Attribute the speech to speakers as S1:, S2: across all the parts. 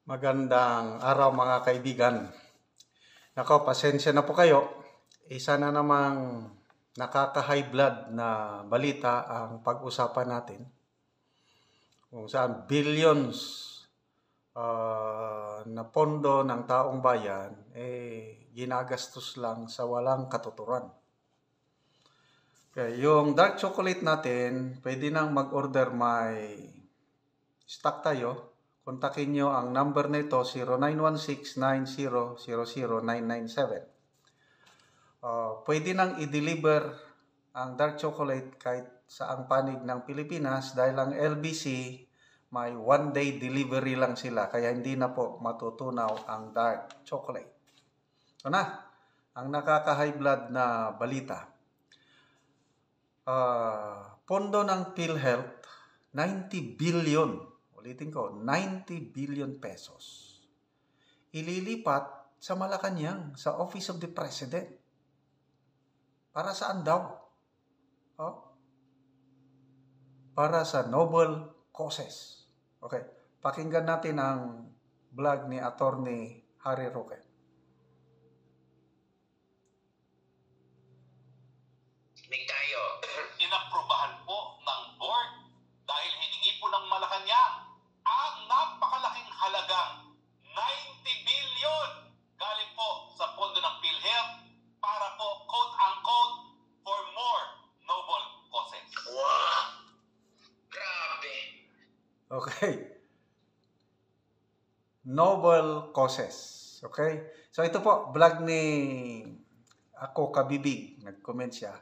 S1: Magandang araw mga kaibigan. Nako, pasensya na po kayo. Isa na namang nakaka-high blood na balita ang pag-usapan natin. Kung saan billions na pondo ng taong bayan ginagastos lang sa walang katuturan. Okay, yung dark chocolate natin, pwede nang mag-order, may stock tayo. Kontakin nyo ang number na ito, 0916-9000-997. Pwede nang i-deliver ang dark chocolate kahit saang panig ng Pilipinas dahil ang LBC may one-day delivery lang sila. Kaya hindi na po matutunaw ang dark chocolate. So na, ang nakaka-high blood na balita. Pondo ng PhilHealth, 90 billion. Ulitin ko, 90 billion pesos. Ililipat sa Malacanang, sa Office of the President. Para saan daw? Para sa noble causes. Okay, pakinggan natin ang vlog ni Attorney Harry Roque.
S2: Tayo, inaprubahan po ng board dahil hiningi po ng Malacanang ang napakalaking halagang 90 billion galing po sa pondo ng PhilHealth para po quote-unquote for more noble causes. Wow! Grabe!
S1: Okay. Noble causes. Okay? So ito po, vlog ni Ako Kabibig. Nag-comment siya.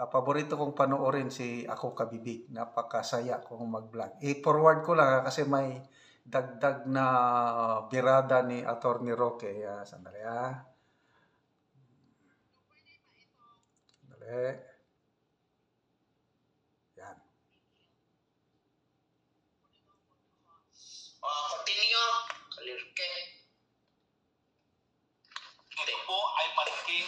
S1: Paborito kong panoorin si Ako Kabibig. Napakasaya kong mag-vlog. I-forward ko lang kasi may dagdag na birada ni Attorney Roque. Sandali Sandali. Yan.
S2: Continue. Kalirke. Ito po ay malaking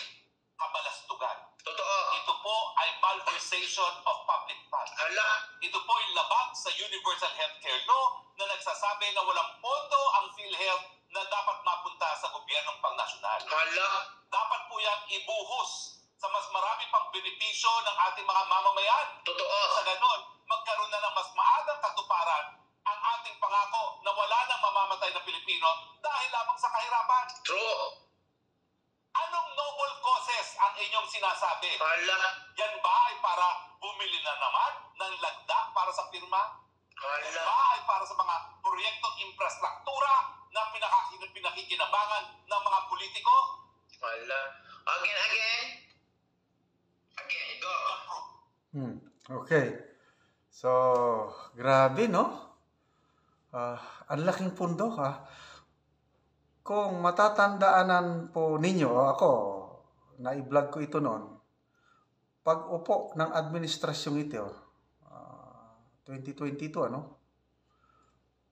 S2: kabalastugan. Totoo. Ito po ay malversation of public funds. Hala. Ito po ay labag sa Universal Healthcare Law na nagsasabi na walang pondo ang PhilHealth na dapat mapunta sa gobyernong pangnasyonal. Hala. Dapat po yan ibuhos sa mas marami pang benepisyo ng ating mga mamamayan. Totoo. Sa ganon, magkaroon na ng mas maagang katuparan ang ating pangako na wala nang mamamatay na Pilipino dahil lamang sa kahirapan. True. Anong noble causes ang inyong sinasabi? Hala. Yan ba ay para bumili na naman ng lagda para sa firma? Hala. Yan ba ay para sa mga proyektong infrastruktura na pinakikinabangan ng mga politiko? Hala. Again, go.
S1: Okay. So, grabe, no? Ang laking pundo ka. Kung matatandaanan po ninyo, ako, na-vlog ko ito noon, pag upo ng administrasyong ito, 2022,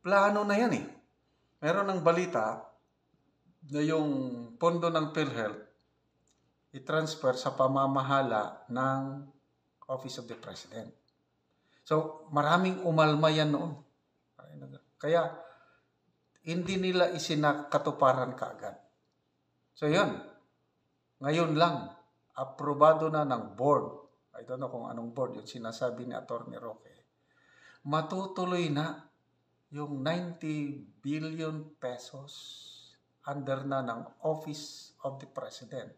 S1: plano na yan Meron ng balita na yung pondo ng PhilHealth i-transfer sa pamamahala ng Office of the President. So, maraming umalma yan noon. Kaya, hindi nila isinakatuparan kaagad. So, yun. Ngayon lang, aprobado na ng board. I don't know kung anong board yung sinasabi ni Attorney Roque. Matutuloy na yung 90 billion pesos under na ng Office of the President.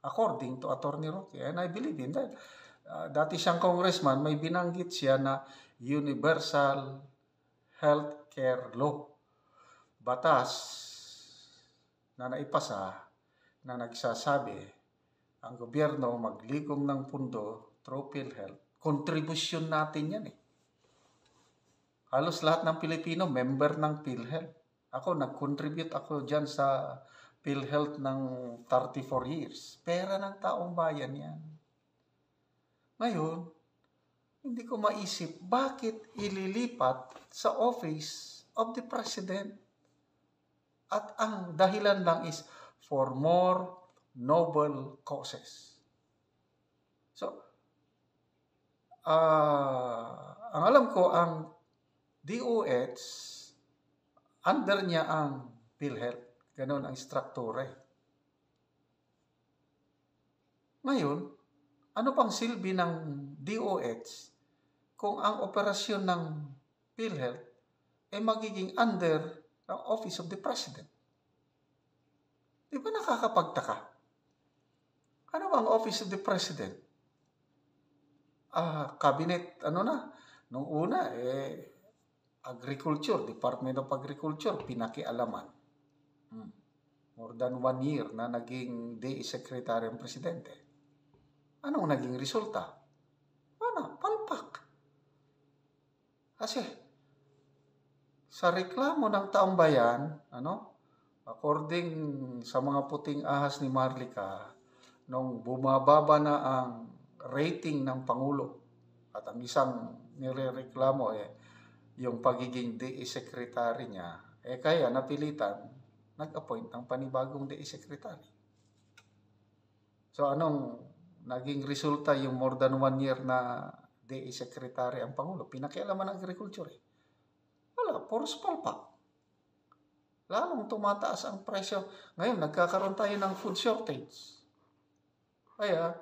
S1: According to Attorney Roque. And I believe in that. Dati siyang congressman, may binanggit siya na Universal Healthcare Law. Batas na naipasa na nagsasabi ang gobyerno maglikom ng pundo through PhilHealth. Kontribusyon natin yan Halos lahat ng Pilipino member ng PhilHealth. Ako, nag-contribute ako dyan sa PhilHealth ng 34 years. Pera ng taong bayan yan. Ngayon, hindi ko maisip bakit ililipat sa Office of the President. At ang dahilan lang is for more noble causes. So, ang alam ko, ang DOH under niya ang PhilHealth. Ganon ang struktura. Ngayon, ano pang silbi ng DOH kung ang operasyon ng PhilHealth ay magiging under ang Office of the President? Di ba nakakapagtaka? Ano ba ang Office of the President? Cabinet, nung una, Agriculture, Department of Agriculture, pinakialaman. More than 1 year na naging DE Secretary ang Presidente. Anong naging resulta? Palpak. Kasi, sa reklamo ng taong bayan, according sa mga puting ahas ni Marlica, nung bumababa na ang rating ng Pangulo at ang isang nirereklamo yung pagiging DE Secretary niya, kaya napilitan, nag-appoint ng panibagong DE Secretary. So anong naging resulta yung more than 1 year na DE Secretary ang Pangulo? Pinakialaman ng agriculture. Wala, puros palpak. Lalong tumataas ang presyo. Ngayon, nagkakaroon tayo ng food shortage. Kaya,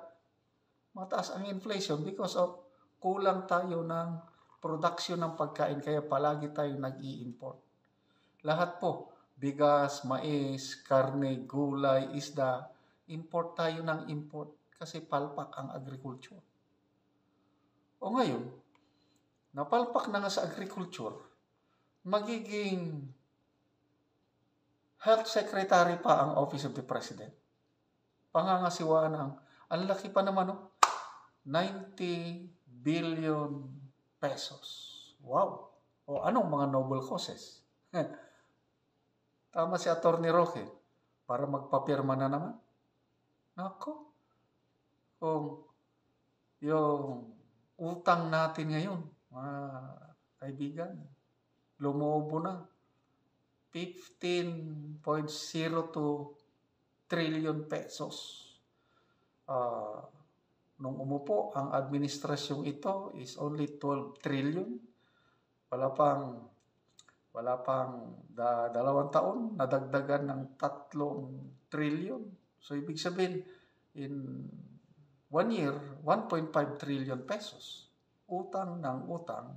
S1: mataas ang inflation because of kulang tayo ng production ng pagkain. Kaya palagi tayo nag-i-import. Lahat po, bigas, mais, karne, gulay, isda, import tayo ng import kasi palpak ang agriculture. O ngayon, napalpak na nga sa agriculture, magiging Health Secretary pa ang Office of the President. Pangangasiwaan ang laki pa naman, 90 billion pesos. Wow! O anong mga noble causes? Tama si Atty. Roque, para magpapirma na naman. Nako, kung yung utang natin ngayon, mga kaibigan, lumobo na. 15.02 trillion pesos. Nung umupo, ang administrasyong ito is only 12 trillion. Wala pang 2 taon, nadagdagan ng 3 trillion. So, ibig sabihin, in 1 year, 1.5 trillion pesos. Utang ng utang.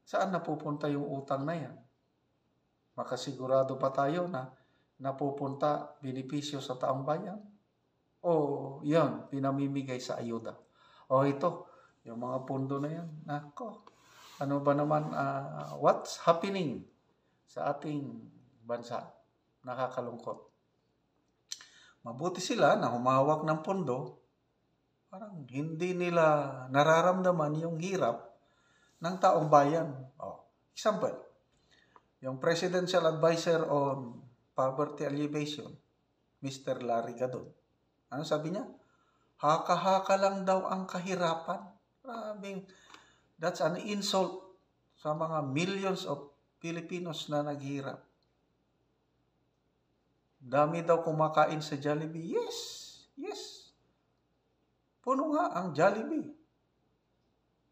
S1: Saan napupunta yung utang na yan? Makasigurado pa tayo na napupunta benepisyo sa taong bayan? O yan, pinamimigay sa ayuda? O ito, yung mga pundo na yan, nako, ano ba naman, what's happening sa ating bansa? Nakakalungkot. Mabuti sila na humawak ng pondo, parang hindi nila nararamdaman yung hirap ng taong bayan. Example, yung Presidential Advisor on Poverty Alleviation, Mr. Larry Gadon. Ano sabi niya? Haka-haka lang daw ang kahirapan. That's an insult sa mga millions of Filipinos na naghihirap. Dami daw kumakain sa Jollibee. Yes. Puno nga ang Jollibee.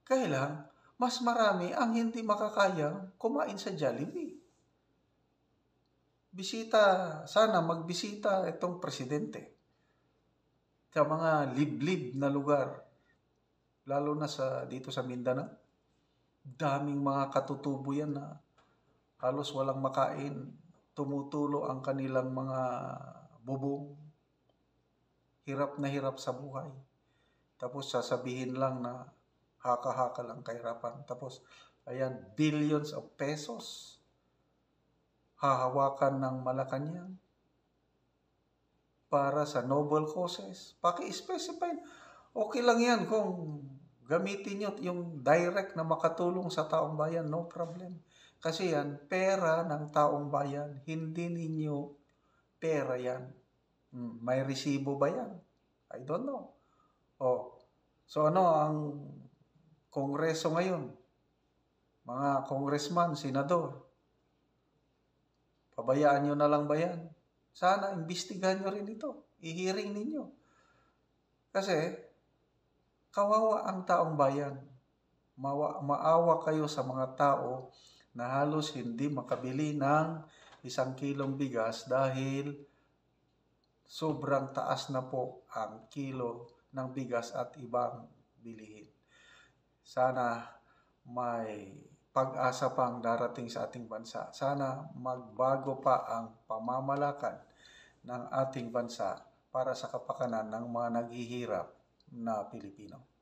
S1: Kaya lang, mas marami ang hindi makakayang kumain sa Jollibee. Sana magbisita itong presidente sa mga liblib na lugar, lalo na dito sa Mindanao. Daming mga katutubo yan na halos walang makain, tumutulo ang kanilang mga bubong, hirap na hirap sa buhay. Tapos sasabihin lang na haka-haka lang kahirapan. Tapos, ayan, billions of pesos hahawakan ng Malacanang para sa noble causes. Paki-specify. Okay lang yan kung gamitin nyo yung direct na makatulong sa taong bayan, no problem. Kasi yan, pera ng taong bayan, hindi ninyo pera yan. May resibo ba yan? I don't know. So ano ang Kongreso ngayon? Mga congressman, senador, pabayaan nyo na lang ba yan? Sana, imbestigahan nyo rin ito. I-hearing ninyo. Kasi, kawawa ang taong bayan. Maawa kayo sa mga tao na halos hindi makabili ng 1 kilong bigas dahil sobrang taas na po ang kilo ng bigas at ibang bilihin. Sana may pag-asa pang darating sa ating bansa. Sana magbago pa ang pamamalakad ng ating bansa para sa kapakanan ng mga naghihirap na Pilipino.